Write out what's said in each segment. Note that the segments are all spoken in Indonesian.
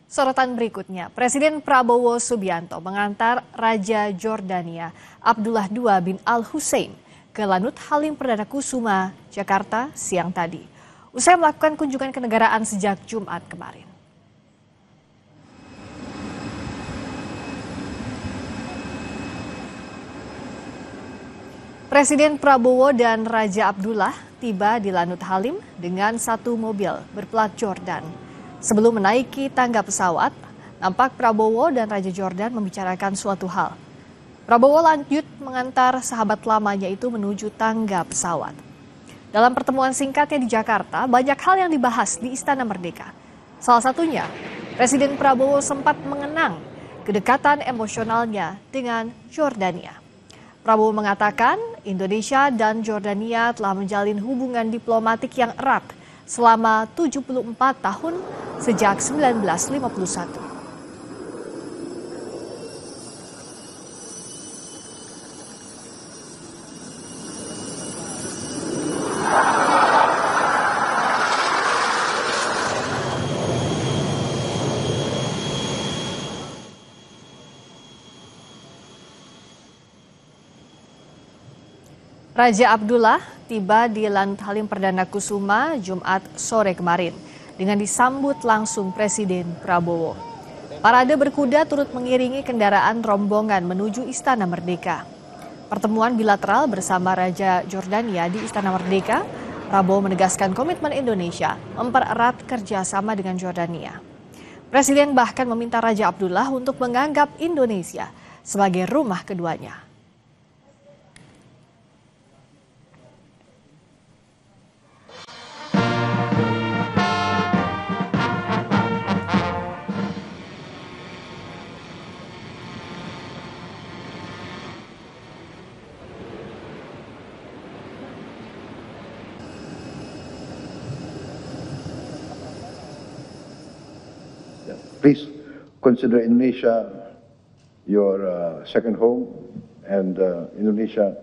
Sorotan berikutnya, Presiden Prabowo Subianto mengantar Raja Jordania Abdullah II bin Al-Hussein ke Lanut Halim Perdana Kusuma, Jakarta siang tadi. Usai melakukan kunjungan kenegaraan sejak Jumat kemarin. Presiden Prabowo dan Raja Abdullah tiba di Lanut Halim dengan satu mobil berplat Jordan. Sebelum menaiki tangga pesawat, nampak Prabowo dan Raja Jordan membicarakan suatu hal. Prabowo lanjut mengantar sahabat lamanya itu menuju tangga pesawat. Dalam pertemuan singkatnya di Jakarta, banyak hal yang dibahas di Istana Merdeka. Salah satunya, Presiden Prabowo sempat mengenang kedekatan emosionalnya dengan Jordania. Prabowo mengatakan Indonesia dan Jordania telah menjalin hubungan diplomatik yang erat selama 74 tahun sejak 1951. Raja Abdullah tiba di Lanut Halim Perdana Kusuma Jumat sore kemarin dengan disambut langsung Presiden Prabowo. Parade berkuda turut mengiringi kendaraan rombongan menuju Istana Merdeka. Pertemuan bilateral bersama Raja Jordania di Istana Merdeka, Prabowo menegaskan komitmen Indonesia mempererat kerjasama dengan Jordania. Presiden bahkan meminta Raja Abdullah untuk menganggap Indonesia sebagai rumah keduanya. Please consider Indonesia your second home, and Indonesia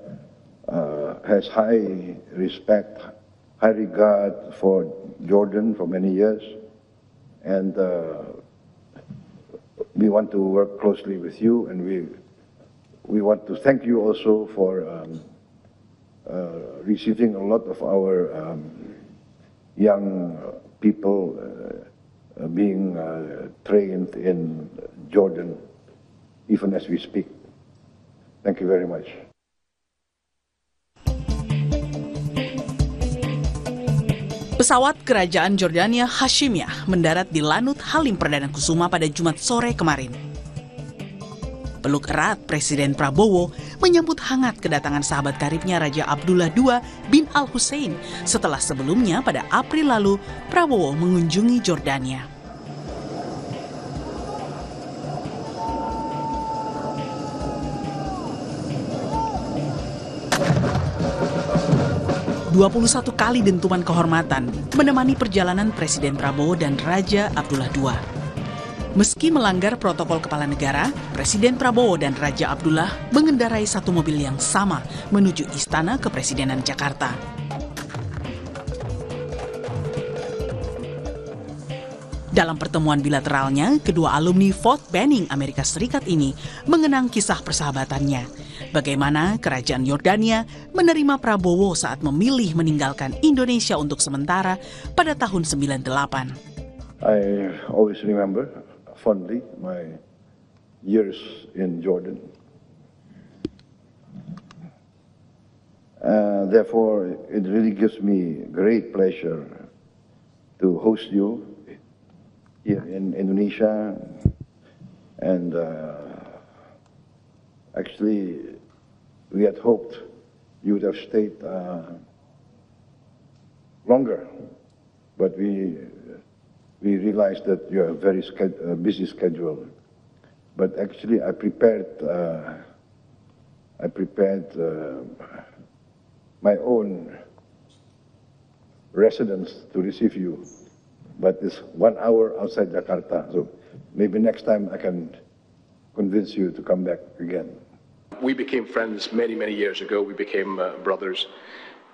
has high respect, high regard for Jordan for many years, and we want to work closely with you, and we want to thank you also for receiving a lot of our young people being trained in Jordan, even as we speak. Thank you very much. Pesawat Kerajaan Jordania Hashimiyah mendarat di Lanut Halim Perdana Kusuma pada Jumat sore kemarin. Peluk erat Presiden Prabowo menyambut hangat kedatangan sahabat karibnya Raja Abdullah II bin Al-Hussein setelah sebelumnya pada April lalu Prabowo mengunjungi Jordania. "21 kali dentuman kehormatan menemani perjalanan Presiden Prabowo dan Raja Abdullah II. Meski melanggar protokol kepala negara, Presiden Prabowo dan Raja Abdullah mengendarai satu mobil yang sama menuju Istana Kepresidenan Jakarta. Dalam pertemuan bilateralnya, kedua alumni Fort Benning, Amerika Serikat ini mengenang kisah persahabatannya. Bagaimana Kerajaan Yordania menerima Prabowo saat memilih meninggalkan Indonesia untuk sementara pada tahun 98. I always remember fondly my years in Jordan. Therefore, it really gives me great pleasure to host you here in Indonesia, and actually we had hoped you would have stayed longer, but we realized that you have a very busy schedule. But actually I prepared my own residence to receive you, but it's 1 hour outside Jakarta, so maybe next time I can convince you to come back again. We became friends many years ago. We became brothers,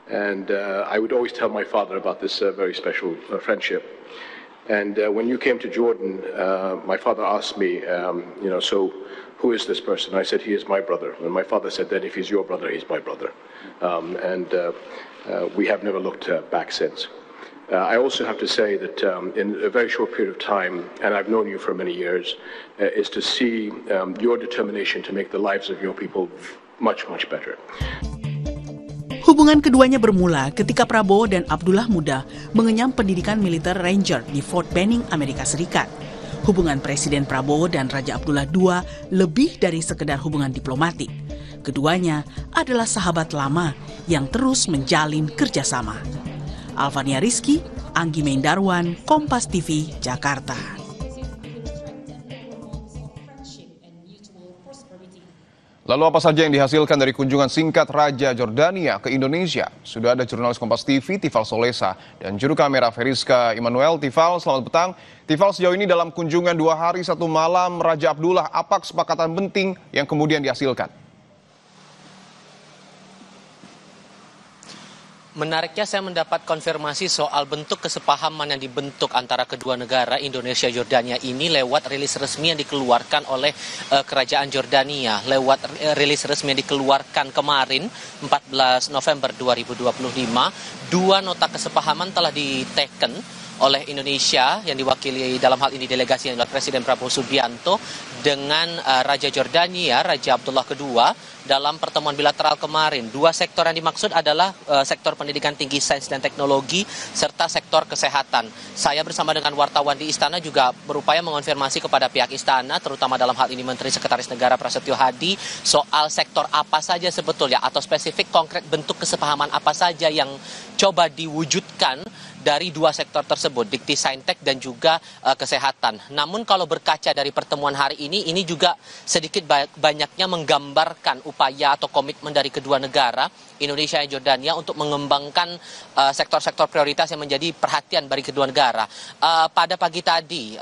and I would always tell my father about this very special friendship. And when you came to Jordan, my father asked me, so who is this person? I said, he is my brother. And my father said, then if he's your brother, he's my brother. We have never looked back since. I also have to say that in a very short period of time, and I've known you for many years, is to see your determination to make the lives of your people much, much better. Hubungan keduanya bermula ketika Prabowo dan Abdullah muda mengenyam pendidikan militer Ranger di Fort Benning, Amerika Serikat. Hubungan Presiden Prabowo dan Raja Abdullah II lebih dari sekedar hubungan diplomatik. Keduanya adalah sahabat lama yang terus menjalin kerjasama. Alvania Rizky, Anggi Mendarwan, Kompas TV, Jakarta. Lalu apa saja yang dihasilkan dari kunjungan singkat Raja Jordania ke Indonesia? Sudah ada jurnalis Kompas TV, Tifal Solesa, dan juru kamera Feriska Immanuel. Tifal, selamat petang. Tifal, sejauh ini dalam kunjungan 2 hari 1 malam Raja Abdullah, apa kesepakatan penting yang kemudian dihasilkan? Menariknya saya mendapat konfirmasi soal bentuk kesepahaman yang dibentuk antara kedua negara Indonesia Jordania ini lewat rilis resmi yang dikeluarkan oleh Kerajaan Jordania. Lewat rilis resmi yang dikeluarkan kemarin 14 November 2025, 2 nota kesepahaman telah diteken oleh Indonesia yang diwakili dalam hal ini delegasi yang oleh Presiden Prabowo Subianto dengan Raja Jordania, Raja Abdullah II dalam pertemuan bilateral kemarin. 2 sektor yang dimaksud adalah sektor pendidikan tinggi sains dan teknologi serta sektor kesehatan. Saya bersama dengan wartawan di Istana juga berupaya mengonfirmasi kepada pihak Istana, terutama dalam hal ini Menteri Sekretaris Negara Prasetyo Hadi, soal sektor apa saja sebetulnya atau spesifik konkret bentuk kesepahaman apa saja yang coba diwujudkan dari 2 sektor tersebut, dikti saintek dan juga kesehatan. Namun kalau berkaca dari pertemuan hari ini juga sedikit banyaknya menggambarkan upaya atau komitmen dari kedua negara, Indonesia dan Jordania, untuk mengembangkan sektor-sektor prioritas yang menjadi perhatian bagi kedua negara. Pada pagi tadi,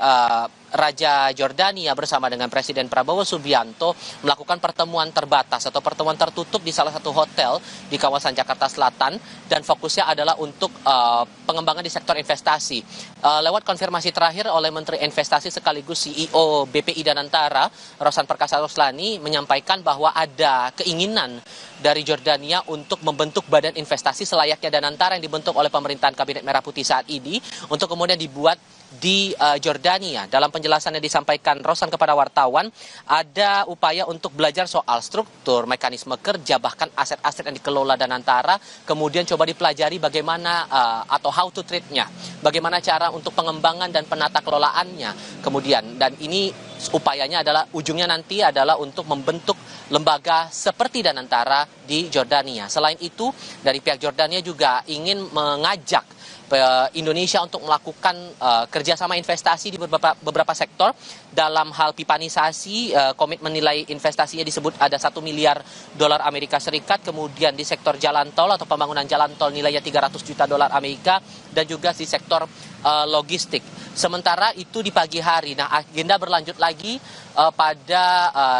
Raja Jordania bersama dengan Presiden Prabowo Subianto melakukan pertemuan terbatas atau pertemuan tertutup di salah satu hotel di kawasan Jakarta Selatan, dan fokusnya adalah untuk pengembangan di sektor investasi. Lewat konfirmasi terakhir oleh Menteri Investasi sekaligus CEO BPI Danantara, Rosan Perkasa Roslani, menyampaikan bahwa ada keinginan dari Jordania untuk membentuk badan investasi selayaknya Danantara yang dibentuk oleh pemerintahan Kabinet Merah Putih saat ini, untuk kemudian dibuat di Jordania. Dalam penjelasan yang disampaikan Rosan kepada wartawan, ada upaya untuk belajar soal struktur, mekanisme kerja, bahkan aset-aset yang dikelola Danantara, kemudian coba dipelajari bagaimana atau how to treat-nya, bagaimana cara untuk pengembangan dan penata kelolaannya. Kemudian, dan ini upayanya adalah, ujungnya nanti adalah untuk membentuk lembaga seperti Danantara di Jordania. Selain itu, dari pihak Jordania juga ingin mengajak Indonesia untuk melakukan kerjasama investasi di beberapa sektor. Dalam hal pipanisasi, komitmen nilai investasinya disebut ada 1 miliar dolar Amerika Serikat, kemudian di sektor jalan tol atau pembangunan jalan tol nilainya 300 juta dolar Amerika, dan juga di sektor logistik. Sementara itu di pagi hari, nah agenda berlanjut lagi pada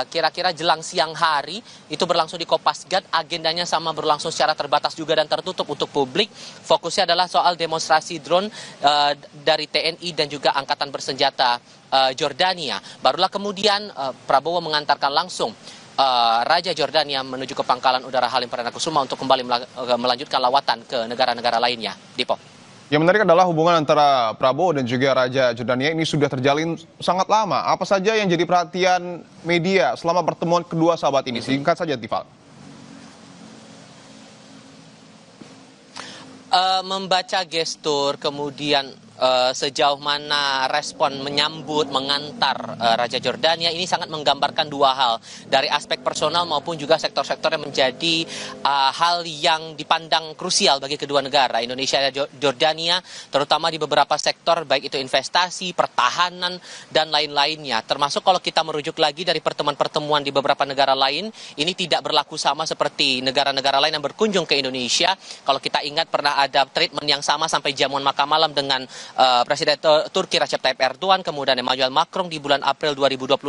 kira-kira jelang siang hari, itu berlangsung di Kopasgat. Agendanya sama, berlangsung secara terbatas juga dan tertutup untuk publik. Fokusnya adalah soal demonstrasi drone dari TNI dan juga Angkatan Bersenjata Jordania. Barulah kemudian Prabowo mengantarkan langsung Raja Jordania menuju ke Pangkalan Udara Halim Perdana Kusuma untuk kembali melanjutkan lawatan ke negara-negara lainnya. Dipo. Yang menarik adalah hubungan antara Prabowo dan juga Raja Jordania ini sudah terjalin sangat lama. Apa saja yang jadi perhatian media selama pertemuan kedua sahabat ini? Singkat saja, Tifal. Membaca gestur, kemudian sejauh mana respon menyambut, mengantar Raja Jordania, ini sangat menggambarkan 2 hal. Dari aspek personal maupun juga sektor-sektor yang menjadi hal yang dipandang krusial bagi kedua negara, Indonesia dan Jordania, terutama di beberapa sektor, baik itu investasi, pertahanan, dan lain-lainnya. Termasuk kalau kita merujuk lagi dari pertemuan-pertemuan di beberapa negara lain, ini tidak berlaku sama seperti negara-negara lain yang berkunjung ke Indonesia. Kalau kita ingat, pernah ada treatment yang sama sampai jamuan makan malam dengan Presiden Turki Recep Tayyip Erdogan, kemudian Emmanuel Macron di bulan April 2025,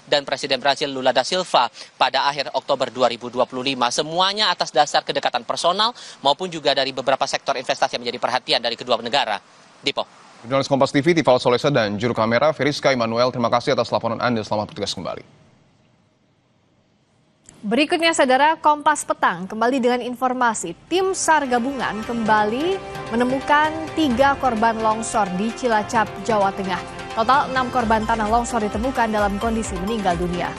dan Presiden Brasil Lula da Silva pada akhir Oktober 2025. Semuanya atas dasar kedekatan personal maupun juga dari beberapa sektor investasi yang menjadi perhatian dari kedua negara. Dipo. Jurnalis Kompas TV Tifal Solesa dan juru kamera Feriska Immanuel, terima kasih atas laporan Anda. Selamat bertugas kembali. Berikutnya, Saudara, Kompas Petang kembali dengan informasi. Tim SAR gabungan kembali menemukan 3 korban longsor di Cilacap, Jawa Tengah. Total 6 korban tanah longsor ditemukan dalam kondisi meninggal dunia.